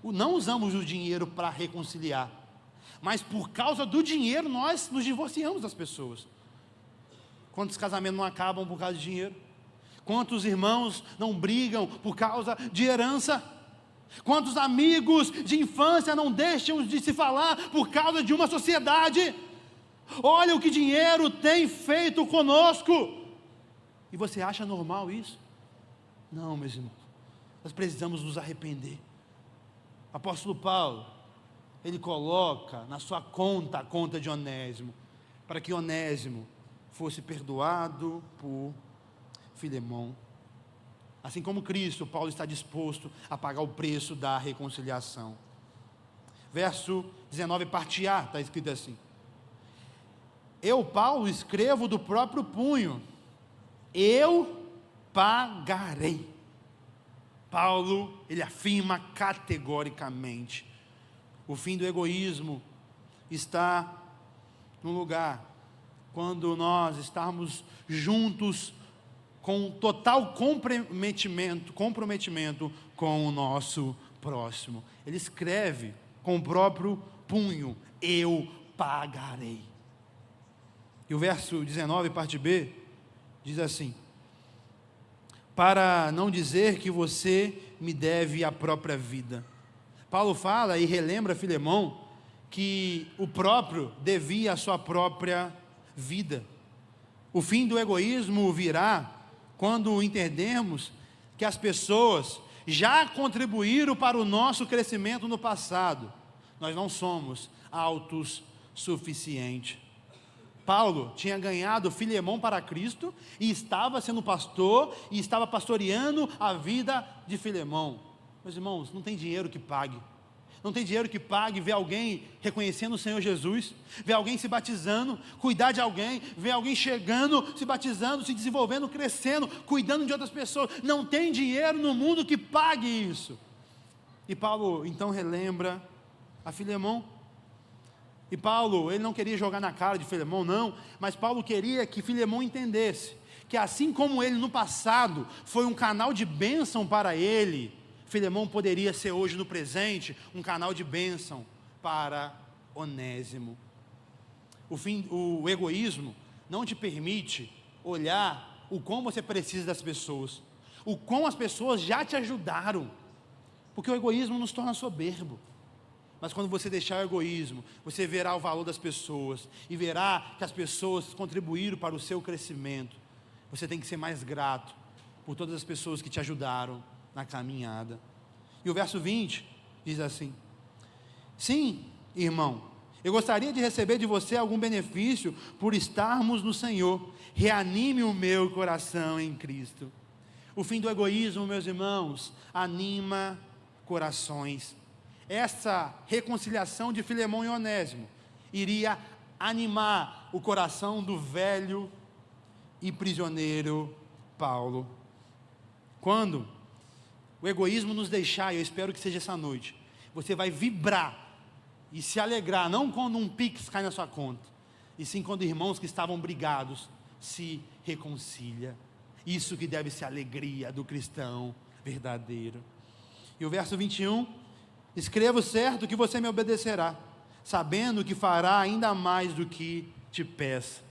não usamos o dinheiro para reconciliar, mas por causa do dinheiro nós nos divorciamos das pessoas. Quantos casamentos não acabam por causa de dinheiro? Quantos irmãos não brigam por causa de herança? Quantos amigos de infância não deixam de se falar por causa de uma sociedade? Olha o que dinheiro tem feito conosco. E você acha normal isso? Não, meus irmãos, nós precisamos nos arrepender. O apóstolo Paulo, ele coloca na sua conta a conta de Onésimo, para que Onésimo fosse perdoado por Filemão. Assim como Cristo, Paulo está disposto a pagar o preço da reconciliação. Verso 19, parte A, está escrito assim: eu, Paulo, escrevo do próprio punho, eu pagarei. Paulo, ele afirma categoricamente: o fim do egoísmo está no lugar quando nós estamos juntos com total comprometimento com o nosso próximo. Ele escreve com o próprio punho: eu pagarei. E o verso 19, parte B, diz assim: para não dizer que você me deve a própria vida. Paulo fala e relembra Filemão que o próprio devia a sua própria vida. O fim do egoísmo virá quando entendermos que as pessoas já contribuíram para o nosso crescimento no passado. Nós não somos autossuficientes. Paulo tinha ganhado Filemão para Cristo e estava sendo pastor e estava pastoreando a vida de Filemão. Meus irmãos, não tem dinheiro que pague. Não tem dinheiro que pague ver alguém reconhecendo o Senhor Jesus, ver alguém se batizando, cuidar de alguém, ver alguém chegando, se batizando, se desenvolvendo, crescendo, cuidando de outras pessoas. Não tem dinheiro no mundo que pague isso. E Paulo então relembra a Filemão. E Paulo, ele não queria jogar na cara de Filemão, não, mas Paulo queria que Filemão entendesse que assim como ele no passado foi um canal de bênção para ele, Filemão poderia ser hoje no presente um canal de bênção para Onésimo. O egoísmo não te permite olhar o quão você precisa das pessoas, o quão as pessoas já te ajudaram, porque o egoísmo nos torna soberbo. Mas quando você deixar o egoísmo, você verá o valor das pessoas e verá que as pessoas contribuíram para o seu crescimento. Você tem que ser mais grato por todas as pessoas que te ajudaram na caminhada. E o verso 20 diz assim: sim, irmão, eu gostaria de receber de você algum benefício por estarmos no Senhor. Reanime o meu coração em Cristo. O fim do egoísmo, meus irmãos, anima corações. Essa reconciliação de Filemão e Onésimo iria animar o coração do velho e prisioneiro Paulo. Quando o egoísmo nos deixar, e eu espero que seja essa noite, você vai vibrar e se alegrar, não quando um pix cai na sua conta, e sim quando irmãos que estavam brigados se reconciliam. Isso que deve ser a alegria do cristão verdadeiro. E o verso 21: escrevo certo que você me obedecerá, sabendo que fará ainda mais do que te peça.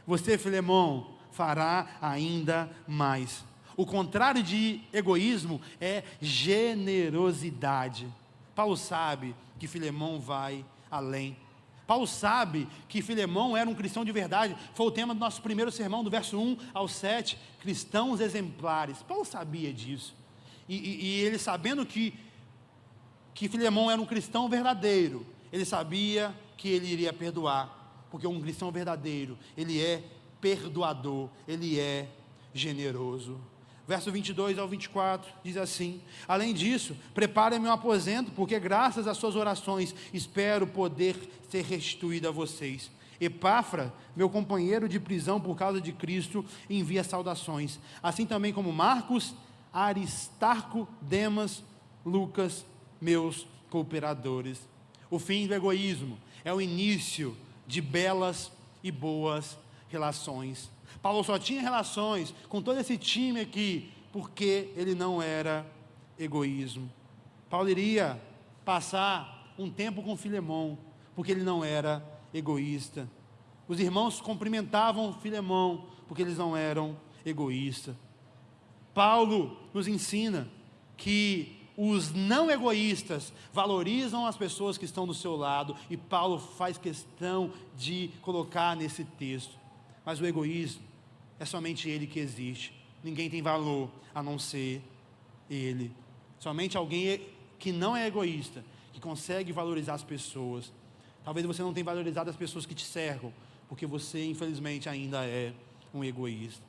Você, Filemão, fará ainda mais. O contrário de egoísmo é generosidade. Paulo sabe que Filemão vai além. Paulo sabe que Filemão era um cristão de verdade. Foi o tema do nosso primeiro sermão, do verso 1 ao 7, cristãos exemplares. Paulo sabia disso. E ele, sabendo que Filemão era um cristão verdadeiro, ele sabia que ele iria perdoar, porque um cristão verdadeiro, ele é perdoador, ele é generoso. Verso 22 ao 24 diz assim: além disso, preparem meu aposento, porque graças às suas orações espero poder ser restituído a vocês. Epáfra, meu companheiro de prisão por causa de Cristo, envia saudações, assim também como Marcos, Aristarco, Demas, Lucas, meus cooperadores. O fim do egoísmo é o início de belas e boas relações. Paulo só tinha relações com todo esse time aqui porque ele não era egoísmo. Paulo iria passar um tempo com Filemão porque ele não era egoísta. Os irmãos cumprimentavam Filemão porque eles não eram egoístas. Paulo nos ensina que os não egoístas valorizam as pessoas que estão do seu lado, e Paulo faz questão de colocar nesse texto. Mas o egoísmo é somente ele que existe. Ninguém tem valor a não ser Ele. Somente alguém que não é egoísta, que consegue valorizar as pessoas. Talvez você não tenha valorizado as pessoas que te cercam, porque você, infelizmente, ainda é um egoísta.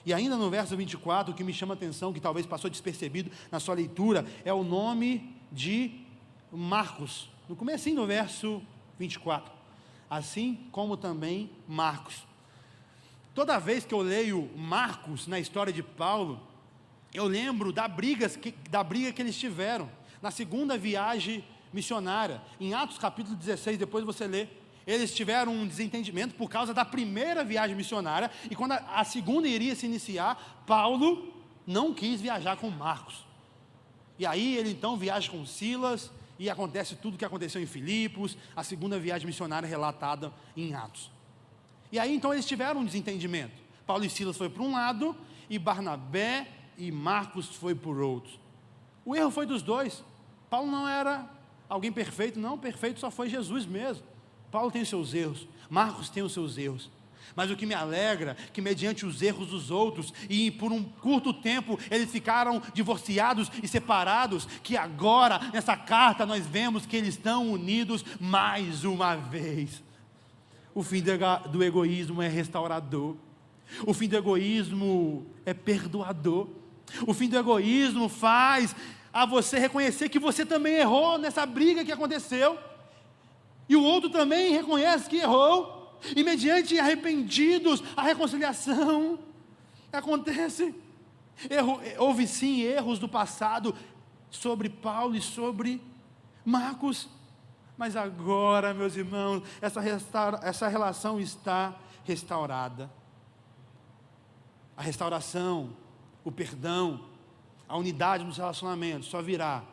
E ainda no verso 24, o que me chama a atenção, que talvez passou despercebido na sua leitura, é o nome de Marcos, no comecinho do verso 24, assim como também Marcos. Toda vez que eu leio Marcos na história de Paulo, eu lembro da briga que eles tiveram na segunda viagem missionária. Em Atos capítulo 16, depois você lê, eles tiveram um desentendimento por causa da primeira viagem missionária, e quando a segunda iria se iniciar, Paulo não quis viajar com Marcos. E aí ele então viaja com Silas, e acontece tudo o que aconteceu em Filipos, a segunda viagem missionária relatada em Atos. E aí então eles tiveram um desentendimento. Paulo e Silas foi por um lado, e Barnabé e Marcos foi por outro. O erro foi dos dois. Paulo não era alguém perfeito, não, perfeito só foi Jesus mesmo. Paulo tem os seus erros, Marcos tem os seus erros. Mas o que me alegra, que mediante os erros dos outros, e por um curto tempo, eles ficaram divorciados e separados, que agora, nessa carta, nós vemos que eles estão unidos mais uma vez. O fim do egoísmo é restaurador. O fim do egoísmo é perdoador. O fim do egoísmo faz a você reconhecer que você também errou nessa briga que aconteceu. E o outro também reconhece que errou. E mediante arrependidos, a reconciliação acontece. Houve sim erros do passado sobre Paulo e sobre Marcos. Mas agora, meus irmãos, essa relação está restaurada. A restauração, o perdão, a unidade nos relacionamentos só virá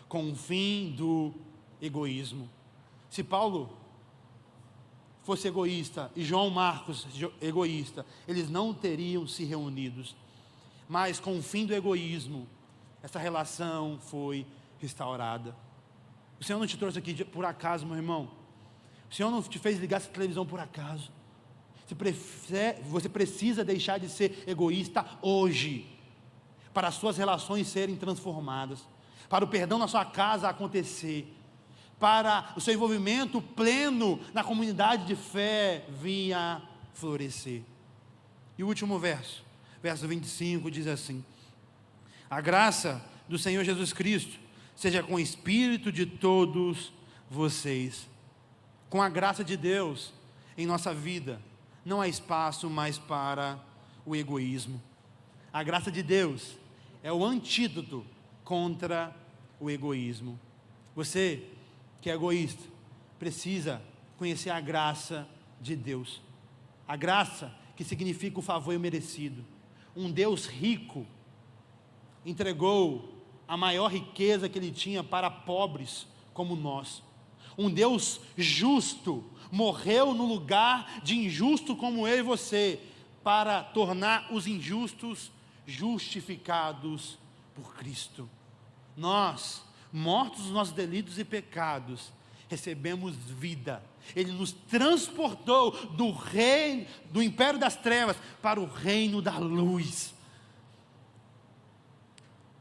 com o fim do egoísmo. Se Paulo fosse egoísta e João Marcos egoísta, eles não teriam se reunidos. Mas com o fim do egoísmo, essa relação foi restaurada. O Senhor não te trouxe aqui por acaso, meu irmão. O Senhor não te fez ligar essa televisão por acaso. Você precisa deixar de ser egoísta hoje, para as suas relações serem transformadas, para o perdão na sua casa acontecer, para o seu envolvimento pleno na comunidade de fé vir a florescer. E o último verso, verso 25, diz assim: a graça do Senhor Jesus Cristo seja com o espírito de todos vocês. Com a graça de Deus em nossa vida, não há espaço mais para o egoísmo. A graça de Deus é o antídoto contra o egoísmo. Você que é egoísta precisa conhecer a graça de Deus. A graça que significa o favor imerecido. Um Deus rico entregou a maior riqueza que ele tinha para pobres como nós. Um Deus justo morreu no lugar de injusto como eu e você, para tornar os injustos justificados por Cristo. Nós, mortos nos nossos delitos e pecados, recebemos vida. Ele nos transportou do reino, do império das trevas, para o reino da luz.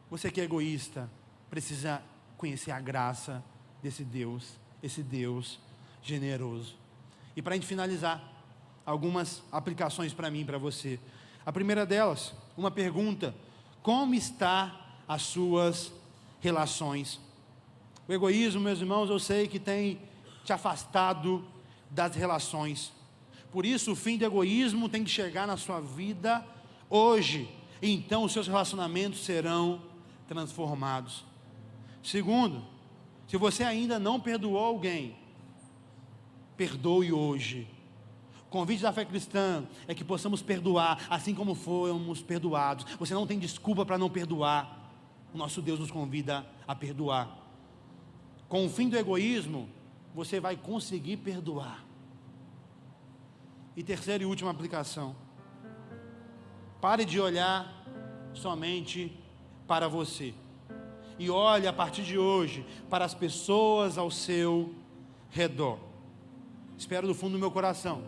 Você que é egoísta, precisa conhecer a graça desse Deus, esse Deus generoso. E para a gente finalizar, algumas aplicações para mim e para você. A primeira delas, uma pergunta: como está as suas relações? O egoísmo, meus irmãos, eu sei que tem te afastado das relações. Por isso, o fim do egoísmo tem que chegar na sua vida hoje. E então os seus relacionamentos serão transformados. Segundo, se você ainda não perdoou alguém, perdoe hoje. O convite da fé cristã é que possamos perdoar, assim como fomos perdoados. Você não tem desculpa para não perdoar. O nosso Deus nos convida a perdoar. Com o fim do egoísmo, você vai conseguir perdoar. E terceira e última aplicação: pare de olhar somente para você, e olhe a partir de hoje para as pessoas ao seu redor. Espero do fundo do meu coração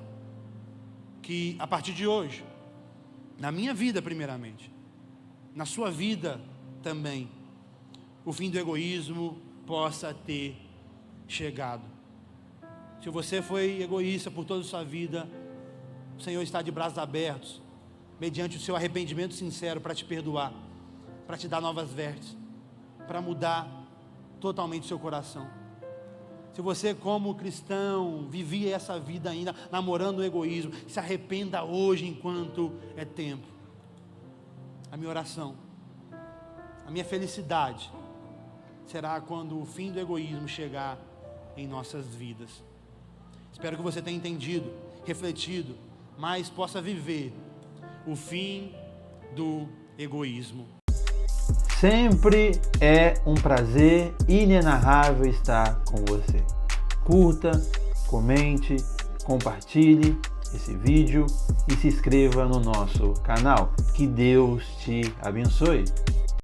que a partir de hoje, na minha vida primeiramente, na sua vida também o fim do egoísmo possa ter chegado. Se você foi egoísta por toda a sua vida, o Senhor está de braços abertos, mediante o seu arrependimento sincero, para te perdoar, para te dar novas vestes, para mudar totalmente o seu coração. Se você, como cristão, vivia essa vida ainda namorando o egoísmo, se arrependa hoje enquanto é tempo. A minha oração, a minha felicidade será quando o fim do egoísmo chegar em nossas vidas. Espero que você tenha entendido, refletido, mas possa viver o fim do egoísmo. Sempre é um prazer inenarrável estar com você. Curta, comente, compartilhe esse vídeo e se inscreva no nosso canal. Que Deus te abençoe.